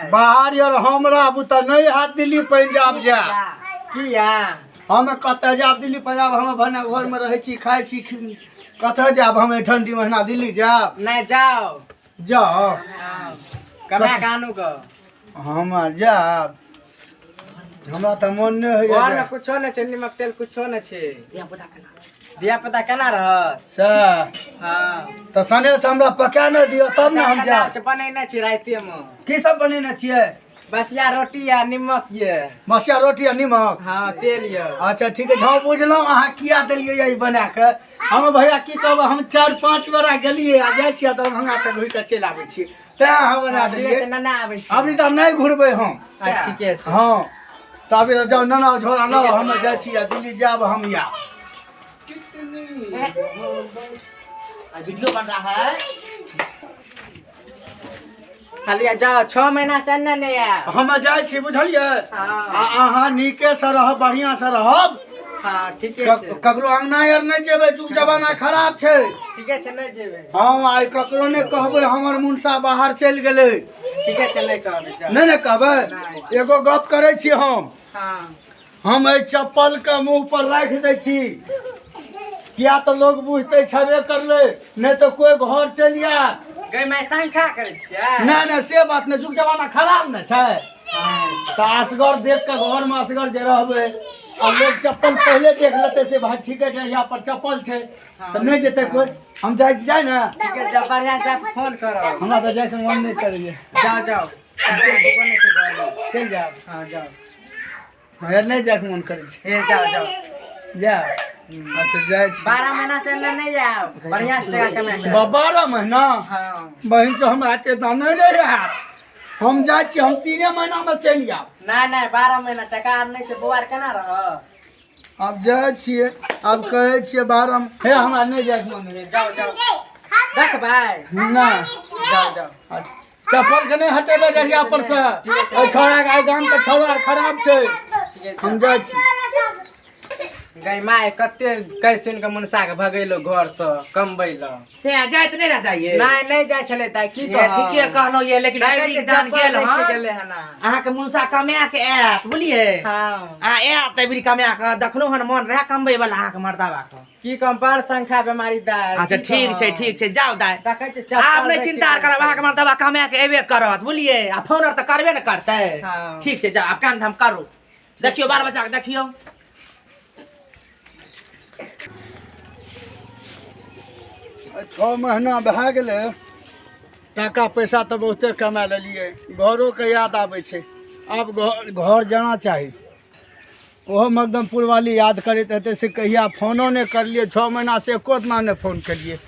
बाहर यार हमरा बुता नहीं हाथ दिल्ली पंजाब जा किया हम कतऽ जाब दिल्ली पंजाब हम भने घर में रहे छी खाइ छी कतऽ जाब हम ठंडी महीना दिल्ली जाब नहीं जाओ जाओ कमा कानू को हम जाब हमरा तऽ मन नहीं होइए घर में कुछो नहीं छे निमक तेल कुछो नहीं छे दिया पता केना रह से हां तो सने से हमरा पका न दियो तब न हम जाब बनेने छी राते में की सब बनेने छियै बसिया रोटी या निमक ये मसिया रोटी आ निमक हाँ तेल ये अच्छा ठीक है हम बुझलहुँ अहाँ किया देलियै यही बना के हम भैया की कहब हम 4-5 बेरा गेलियै आ जाइ छियै तऽ हमरा से घुरि के चलि आबै छी तें हम बना देलियै ना आबै छी अभी तऽ नहीं घुरबै हम ठीके छै हाँ तो अभी तो जाओ नाना झोरा ना हम जाइ छी आ दिल्ली जाब हम या वीडियो बन रहा है खाली जाओ 6 महीना से नहीं आया हम जाइ छी बुझलियै हाँ। आ अहाँ नीके से रहब बढ़िया से रहब हाँ ठीक है ककरो अंगना यार नहीं जेबै जुग जमाना खराब छै ठीक है नहीं जेबे हाँ आइ ककरो ने कहबै हमर मुनसा बाहर चलि गेलै ठीक है नहीं कहबे जाओ नहीं ने कहबै एगो गप करै छी हाँ हम एहि चप्पल के मुंह पर राखि दै छी किया तो लोग बुझते छबे करले नहीं तो कोई घर चलि आयत गई मैं संख्या करे छियै नहीं नहीं से बात नहीं जुग जमाना खराब न छै तो असगर देख के घर में असगर जे रहबै आ लोग चप्पल पहले देख लेते से भाई ठीक है यहाँ पर चप्पल छै तो नहीं जेते कोई हम जाए ना ठीक है जब बढ़िया से फोन करो हमरा तो जाए के मन नहीं करैए जाओ जाओ चल जाओ हाँ जाओ यार नहीं जाए के मन करे छै ये जाओ जाओ जा अच्छा जाए 12 महीना से नहीं जाओ बढ़िया से जगह कमा 12 महीना हाँ बहन तो हम आते दाने नहीं रहे हम जाए छी हम 3 महीना में चलि आब नहीं 12 महीना टका आर नहीं छे बुआर केना रह अब जाए छियै अब कहे छियै 12 हे हमरा नहीं जाए के मन होइए जाओ जाओ देख भाई ना जाओ जाओ चप्पल के नहीं हटेबे डरिया पर से ओइ छोड़ा के गाम के छोड़ा खराब छै हम जाए छी गई माय कते कैसन के मुनसा के भगैलो घर से कमबै ल से जाइत नहीं रहता ये नहीं जाय छले त की ये ठीके कहलो ये लेकिन कैसे जान गेल हां गेले हना अहाँ के मुनसा कमा के आयत बुझलिए हां आ आयत तबरी कमा के देखलो हन मन रहे कमबै वाला अहाँ के मर्दावा के की कम बड़ संख्या बीमारी दाय अच्छा ठीक छै जाओ दाय देखै छै आप नहीं चिंता करब अहाँ के मर्दावा कमा के एबे करत बुझलिए आ फोन और त करबे न करतै हाँ। ठीक छै जाओ आप काम धाम करू देखियो बाल बच्चा के देखियो 6 महीना भए गेलै टाका पैसा तऽ बहुते कमा लेलियै घरो के याद आबै छै अब घर जाना चाही ओहोमे एकदम पुरवाली याद करैत हेतै से कहिया फोनो नहीं करलियै 6 महीना से एको दिना नहीं फोन केलियै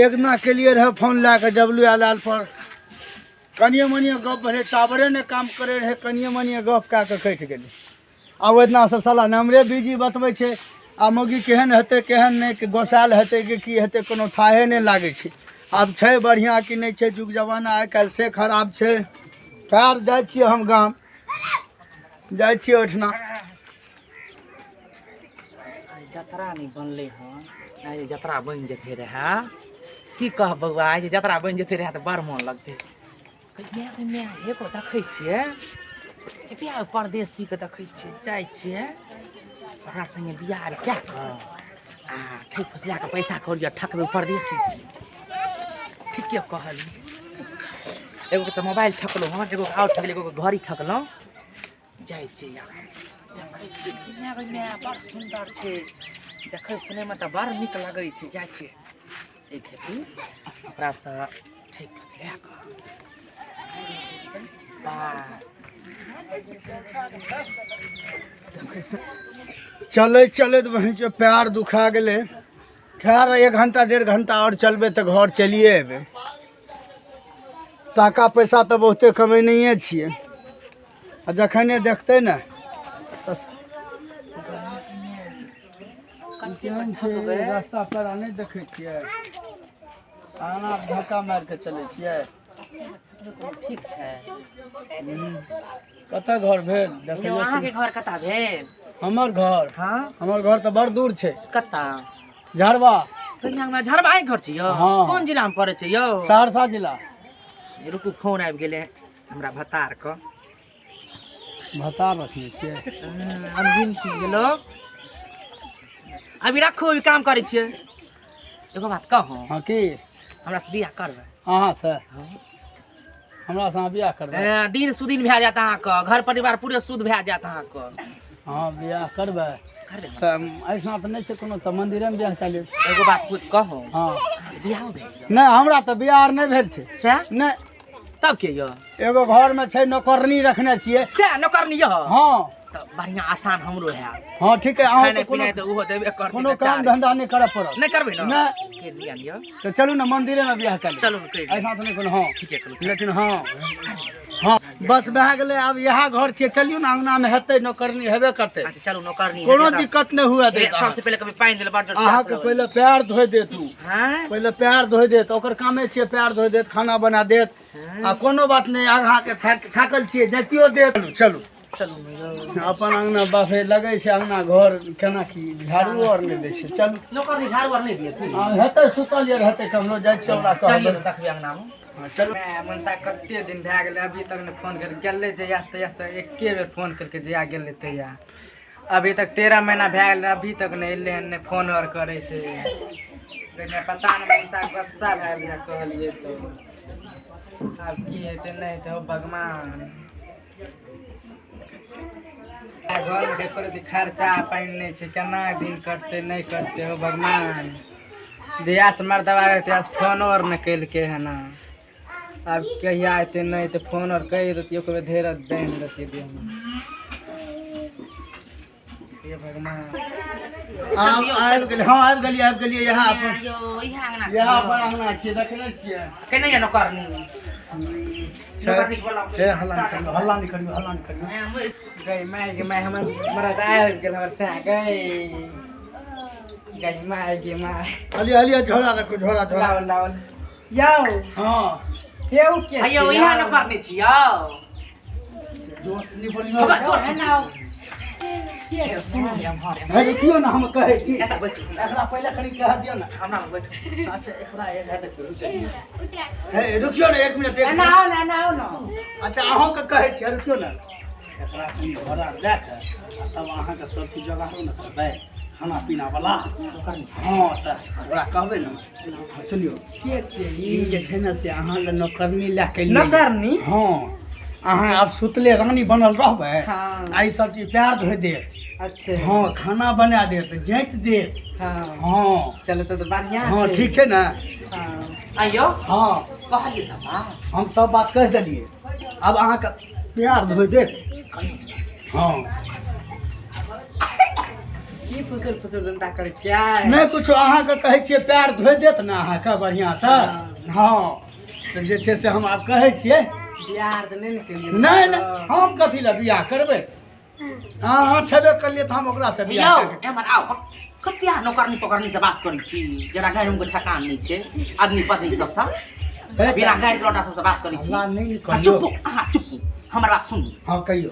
एक दिना केलियै रहे फोन लए कऽ WLL पर कनिए मनिए गप रहे टावरे नहीं काम करे रहे कनिए मनिए गप कए कऽ कटि गेलै आ ओहि दिना से साला नंबरे बिजी बतबै छै आ मौगी केहन हेतै केहन नहीं गोसाल हेतै कि की हेतै कोनो थाहे नहीं लागै छै आब छै बढ़िया कि नहीं छै जुग जमाना आइ काल्हि से खराब छै खैर जाइ छियै हम गाम जाइ छियै ओहिठिना जतरा नहीं बनले हन आइ जतरा बन जेते रहे की कह बउआ आइ जतरा बन जेते रहे त बड़ मन लगते कन्या एको देखै छियै बियाह परदेसी के देखै छियै जाइ छियै ओकरा संगे बियाह क्या कर आ ठीक फसला के पैसा कौड़ी ठकबे परदेसी ठीके कहल एगो तो मोबाइल ठकलो हँ एगो और ठकलो एगो घड़ी ठकलो जाइ छियै देखै छियै कन्या बड़ सुंदर छै देखै सुनै में तऽ बड़ नीक लगै छै जाइ छियै एक खेती ओकरा से ठीक फसला चलैत चलैत वहीं से पैर दुखा गेलै खैर 1 घंटा 1.5 घंटा और चलबै तऽ घर चलिए अयबै टाका पैसा तऽ बहुते कमेनैए छियै आ जखने देखतै ने केहन छै रास्ता पेरा नहीं देखै छियै आना धक्का मारि के चलै छियै ठीक छै कतऽ घर भेल देखियौ अहाँ के घर कतऽ भेल हमर घर हाँ हमर घर तऽ बड़ दूर छै कतऽ झरवा कन्या झरबाई घर छै यौ हाँ। कोन जिला में पड़े छै यौ सहरसा जिला रुकू फोन आबि गेलै हमरा भतार क भता रखने छियै अनगिन की गेलो अभी रखो अभी काम करे छियै एगो बात कहूँ हाँ की हमरा से बियाह करबै अहाँ से हमरा से अहाँ बियाह करबै दिन सुदिन भए जात अहाँके घर परिवार पूरे शुद्ध भए जात अहाँके हाँ बियाह करबै करबै तऽ ऐसा तऽ नहि छै कोनो तऽ मन्दिरेमे बियाह कए लेब एगो बात पूछ कहूँ हाँ बियाह भेल नहि हमरा तऽ बियाह आर नहि भेल छै सएह नहि तब के यौ एगो घरमे छै नौकरनी रखने छियै सएह नौकरनी यौ हाँ तऽ बढ़िया आसान हमरो है हाँ ठीक है अहाँ खाने कोनो पीने तऽ ओहो देबे करतै कोनो काम धंधा नहि करऽ पड़त नहीं करबै ना नहीं। के दिया यौ तऽ चलू ने मन्दिरेमे बियाह कए लेब चलू ने कहि ऐसा तऽ नहि कोनो हाँ ठीके करू लेकिन हाँ हाँ बस भए गेलै आब इएह घर छियै चलियौ ने अंगनामे हेतै नौकरनी हेबे करतै अच्छा चलू नौकरनी कोनो दिक्कत नहि हुए देत सबसे पहले कभी पानी देले बड़ जोर अहाँके पहिले पैर धोइ देत उ हैं पहिले पैर धोइ देत ओकर कामे छियै पैर धोइ देत खाना बना देत आ कोनो बात नहीं अहाँके थाकल छियै जैतियो देत चलू चलू ने अपन अंगना बाफे लगै छै अंगना घर केना की झाड़ू और नहि दै छै चलू नौकरनी झाड़ू आर नहीं दिए तू हेतै सुतल यार हेतै कखनो जाइ छियै ओकरा चलिए कहबै देखबे अंगना में हाँ, चलू मैं मनसा कते दिन भए गेलै अभी तक ने फोन कर गेलै जहिया से तहिया से एके बेर फोन करके जहिया गेलै तहिया अभी तक 13 महीना भए गेलै अभी तक नहीं एलै हन नहीं फोन और करे छै मैं पता नहीं मनसा गुस्सा भए गेलै कहलिए तो अब की हेतै नहीं हेतै हो भगवान घर में ककरो खर्चा पानी नहीं छै केना दिन कटते नहीं करते हो भगवान दिया से मर्दवा दिया से फोन और न कैलके है ना अब कहिया अयते नहीं तो फोन और कह देती ओकरे धेर बांध देती देह में हे भगवान आबि गेलियै हाँ आबि गेलियै यहाँ अपन यो इहा अंगना यहाँ अपन अंगना छियै देखने छियै केने ये नौकरनी नौकरनी बोला हे हल्ला नहीं करियो गई मैं हमर मरद आबि गेल हमर से गई माय हलिया झोरा रखो झोरा लाओ लाओ यो हाँ केउ के अयो इहा नौकरनी छी यो जोर से नहीं बोलियो जोर है ना है रुकियो ना हम कहै छी एता बैठू एकरा पहिले कनी कह दियो ना हमरा में बैठू अच्छा एकरा एक हाथ करू है रुकियो ना 1 मिनट ना ना अच्छा अहों के कहै छी रुकियो ना एकरा कनी झोरा दे के तब अहाँ के सब चीज जोगाड़ो ना करबै खाना पीना वाला हाँ तऽ ओकरा कहबै ने सुनियो के छियै ई जे छै ने से अहाँ ले नौकरनी लए के नौकरनी हाँ अहाँ अब सुतले रानी बनल रहबै हाँ। आ ई सब चीज पैर धोइ देत अच्छा हाँ खाना बना देत जाइत देत हाँ हाँ चलो तो बढ़िया हाँ ठीक छै ने हाँ अयो हाँ कहलिए सब बात हम सब बात कह देलिए अब अहाँके पैर धोइ देत हाँ की फुसुर धंधा करे चाय नहीं कुछ अहाँके कहै छियै पैर धोइ देत ने अहाँके बढ़िआँसँ हाँ तऽ जे छै से हम आब कहै छियै बिहार तो नहीं निकलिए नहीं नहीं हम कथी लए बियाह करबै हाँ छेबे करलियै तऽ हम ओकरा से यो बियाह करबै एमर आओ कतिया नौकरनी तोकरनी से बात करै छी जरा गाड़ी में ठकान नहीं छै आदमी पत्नी सब सा बिना गाड़ी लोटा सब से बात करै छी हल्ला नहीं आ, करियो चुप हमर बात सुन हाँ कहियो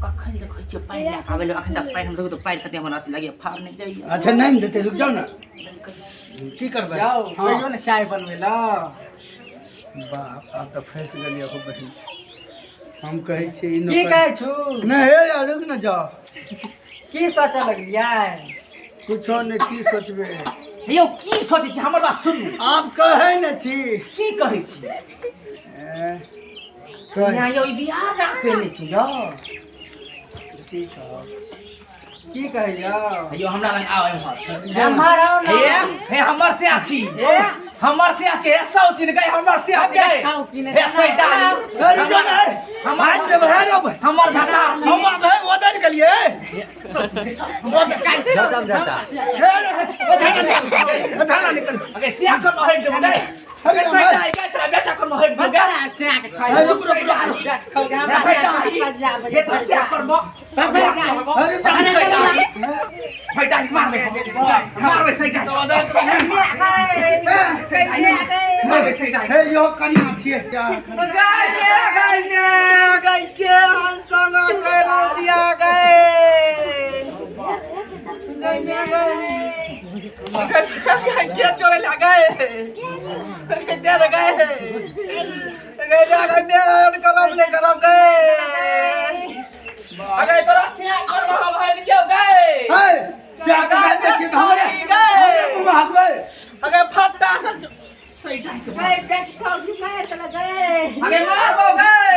कखन से कहै छियै पानि लए के आबै अखन तक पानि हम देखू तऽ पानि कते हमरा अथी लगे फाड़ नहीं जाइए अच्छा नहीं ने देते रुक जाओ ना की करबै जाओ हाँ कहियो ना चाय बनवे ला बाप आब तऽ फँसि गेलियै हो बहिन हम कहै छियै ई की नौकर कहै छु नहीं हे यार रुक ना जाओ की सोच लगलियै कुछो नहीं की सोचबै यौ की सोचै छी हमर बात सुन आप कहै ने छी की कहै छी ए, कहै यहाँ यौ ई बियाह ना केने छी यौ की कहब की कहियो यौ हमरा लग आउ एम्हर एम्हर आओ ना। हे हमर से आछी ए? हमर से आछी हे सौतिन गए हमर से आछी गए खाओ कि नहीं? हे सैदा अरे जान है हमर जब है रो हमर भाता हम भाई उधर गेलिए झाड़ा निकल अगे सिया कर मोहर दे गए अगे सैदा गए तेरा बेटा कर मोहर दे गए से आके अरे रुक रुक रुक ये तो सिया कर मो अरे जान बेटा मार दे सैदा मार दे सैदा हे यो कनिया छिए क्या क्या चोरे लगा गए जागा में करम ले करम गए अगर तोरा सिया कर रहा भाई क्यों गए हे जागा में छी धमरे गए मुंह हाथ में अगर फट्टा से सही टाइम गए बैक साउथ में चला गए अगर मार हो गए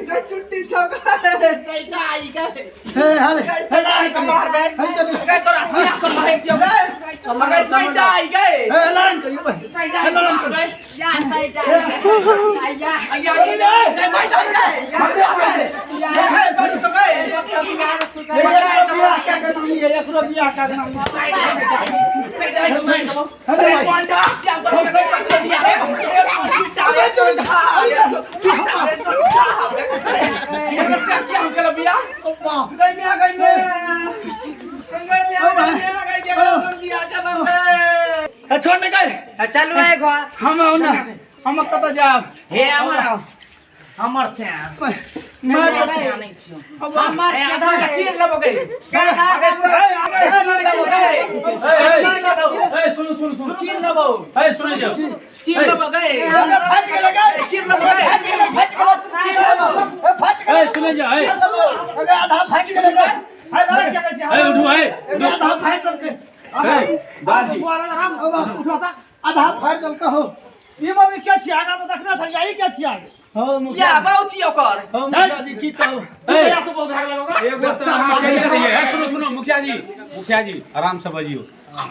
गए छुट्टी छो गए सही टाइम गए हे हल सही टाइम मार गए अगर तोरा सिया कर रहा क्यों गए अगर सही टाइम गए हे लड़न करियो भाई सही टाइम लड़न गए या सही टाइम या अगर गए भाई गए या गए बड़ी तो गए बियाह क्या करनी है एक रुपया का नाम सही टाइम में अरे पांडा क्या कर छोड़ में गए चलू एगो हम कत जाब हे हमर से मैं नहीं छियो हमर आधा चीर लेबो गए आगे सुन चीर लेबो सुन जाओ चीर लेबो गए फट के लगा चीर लेबो गए फट सुन जाओ अरे आधा फट के लगा उठो आधा फाड़ दल के आधा फाड़ दल के हो ये मम्मी क्या छी आगा तो देखना था यही क्या छी आगे हो मुखिया या बाऊ छी ओकर हो मुखिया जी की कहू या तो बहुत भाग लगोगा एगो सुनो मुखिया जी आराम से बजियो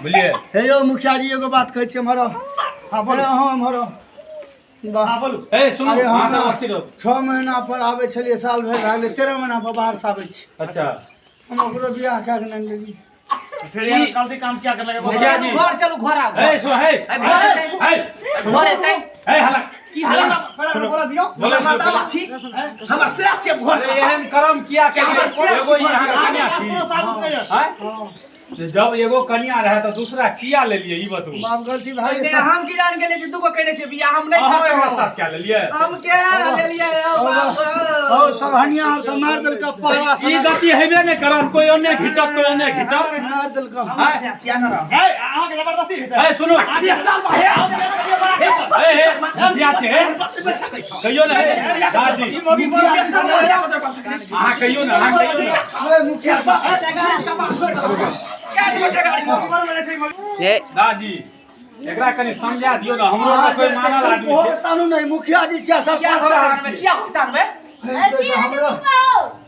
बोलिए हे यो मुखिया जी एगो बात कहै छी हमरो हां बोलो हां हमरो हां बोलू सुनो अरे वहां से हम मस्ती रहो 6 महीना पर आवे छलिए साल भर रहले 13 महीना पर बाहर से आवे छी अच्छा हम ओकरो बियाह कए के नहीं लेली फिर ये गलती काम क्या कर लगे मुखिया जी घर चलू घर आ घरे हला की हाल बोला दियो बोलो मर्दावा छी हमर से छी घर एहन कर्म किया के एगो यहाँ का कन्या थी साबुत नहीं है हैं? जब एगो कन्या रहे तो दूसरा किया ले लिए ई बताओ बाप गलती भाई ने हम की जान के ले छी दुगो कहने छी बिया हम नहीं हम एक करते साथ क्या ले लिए हम क्या ले लिए ओ बाबू हो सलहनिया और तो मार दल का पारा ई गति हेबे ने करत कोई ओने खिचत कोई ओने खिचत मार दल का ए आगे जबरदस्ती है सुनो अब ये साल भाई हे मुखिया छे कहियो ना दादी हां कहियो ना अरे मुखिया ये दादी एकरा कनी समझा दियो ना हमरो ना कोई मानल आदमी हो छे तानु नहीं मुखिया जी छिया सब क्या भगवान में क्या भुगतान में हमरो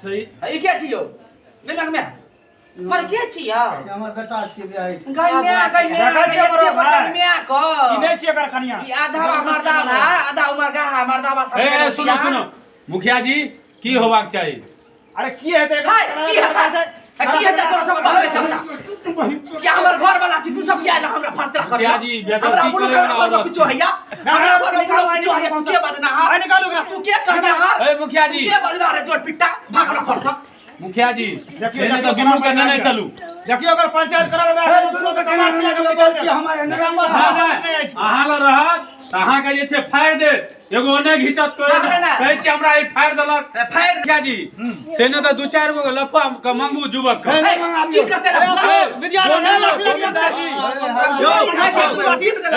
सही ई क्या छी यो दिमाग में पर के छी या हमर बेटा छी बियाह गई में को इने छी एकर कन्या ई आधा मर्दावा आधा उमर का मर्दावा सब ए सुनो मुखिया जी की होबाक चाहिए अरे की है ते हाय की है तोरा सब बात में चलता क्या हमर घर वाला छी तू सब क्या ना हमरा फैसला कर मुखिया जी बेटा हमरा की बुलो करे कर ना कुछ हैया हमरा बुलो कुछ हैया तू के बजना हां आने निकालो करा तू के कहना हां ए मुखिया जी के बजना रे जोट पिट्टा भागना पड़ सब मुखिया जी पहले तो बिन्नू के नहीं चलू देखियो अगर पंचायत करावे दोनों के कमा लगे बोल छी हमारे नरम अहाँ रहत अहाँ के जे छै फाड़ दे एगो ओने घिचत कहै छी हमरा ई फाड़ देलक फाड़ मुखिया जी से न तो दू चार गो लफा के मंगू युवक के की करते रे विद्या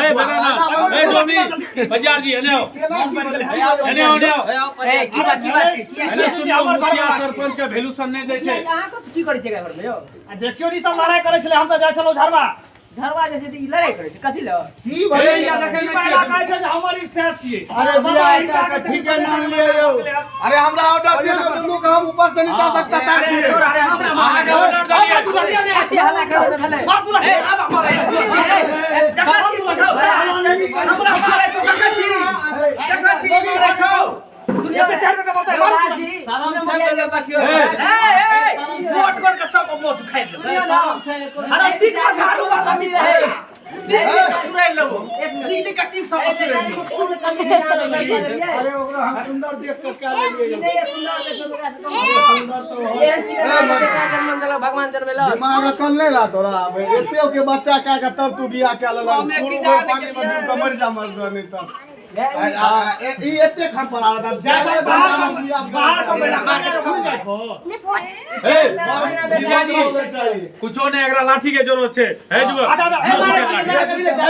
ए बनाना ए डोमी बाजार जी एने ए की बात एने सुनियो मुखिया सरपंच के वैल्यूशन नहीं दै छै अहाँ को की करै छै घर में यो देखियो नी सब लड़ाई करे छले हम त जाय छलो झरवा झरवा जैसे ई लड़ाई करै छै कथि ल की भले या देखे नहीं पहला कहै छै जे हमर ई से छियै अरे बियाह का ठीक है नाम ले यो अरे हमरा ऑर्डर दे दोनों का हम ऊपर से नीचे तक काट दिए अरे अहाँ के ऑर्डर दलिए तू जल्दी ने हत्या हल्ला कर भेलै मार तू ए अब देखा छी हमरा मारे छौ देखा छी मारे छौ सुनिए ते चार बेटा बता मार जी सालाम छे दे देखियो ए मोट मोट के सब मोट खाइ ले अरे टिक में झाड़ू बात नहीं रहे टिक सुरै लो टिक का टिक सब सुरै अरे ओकरा हम सुंदर देख के क्या ले लिए सुंदर तो हो भगवान जन्मेला दिमाग अकल नहीं रहा तोरा एते के बच्चा क्या के तब तू बियाह क्या लगा हमें की तू जाने पानी के में डूब के मर जा मर नहीं तो ई एते खम पर आला था जा जा बाहर का मेला खुल जाए हो ए कुछो नहीं एकरा लाठी के जरूरत छे हे जुआ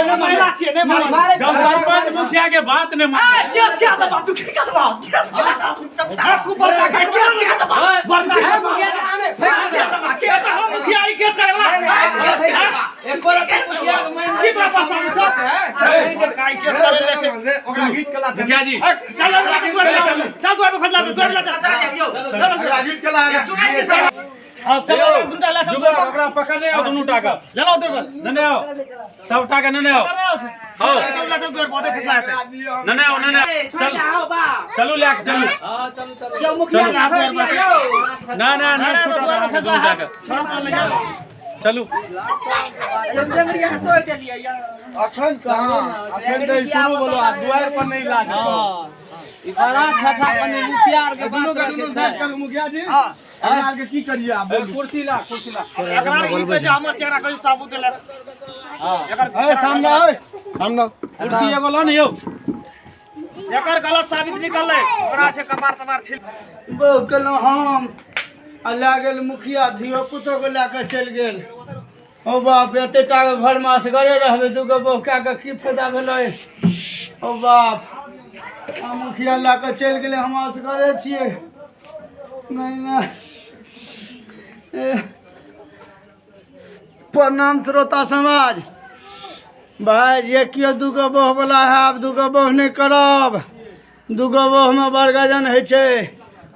ने महिला छिए ने मारी जब सरपंच मुखिया के बात ने मान केस के आता तू की करबा केस के आता तू बड़का के केस के आता बड़का मुखिया आने फेंक के आता के आता हम मुखिया ई केस करेला एक बार मुखिया के मैं की तरह पास हम सब है जे काई केस करे छे ओकरा घीच के ला मुखिया जी चल चल तू अबे फसला तू ला चल ओकरा घीच के ला सुनाई छी हां चलो गुंडा ला चल जुगा ओकरा पकड़ने आओ दोनों टाका ले लो उधर नने आओ सब टाका नने आओ हां चल चल दूर पौधे फसलाते नने आओ चल चलो ले चलो हां चलो चलो क्यों मुखिया के हाथ में बस ना ना ना छोटा दोनों टाका छोड़ा तो ले जाओ चलो अखन कहाँ अखन तो शुरू बोलो आ द्वार पर नहीं लागे ई बड़ा ठठा बने मुखिया के दोनों बात का दोनों साइड का मुखिया जी हमरा के की करिए आप बोलू कुर्सी ला एकरा ई पे हमर चेहरा कोई साबुत ले ए सामने ओए सामने कुर्सी एगो ला न यौ एकर गलत साबित निकलले ओकरा छै कपार तमार छिल बहु केलहुँ हम आ लए गेल मुखिया धियो पुतो के लए कऽ चलि गेल ओ बाप एते टा के घर में असगरे रहबै दूगो बहु कए कऽ की फायदा भेलै ओ बाप आ मुखिया लए कऽ चलि गेलै हम असगरे छियै नहीं ना प्रणाम श्रोता समाज भाई जे केओ दूगो बहु वाला है आब दूगो बहु नहीं करब दूगो बहु में बड़ गजन होइ छै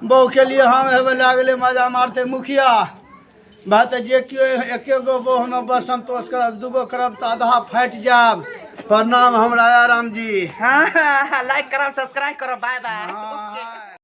बहु के लिए हम हेबे लागले मजा मारते मुखिया भाई तो जे केओ एके गो बहु में बस संतोष करब दूगो करब तो आधा फाटि जाब प्रणाम हमरा राम जी हाँ लाइक करब सब्सक्राइब करब बाय बाय हाँ।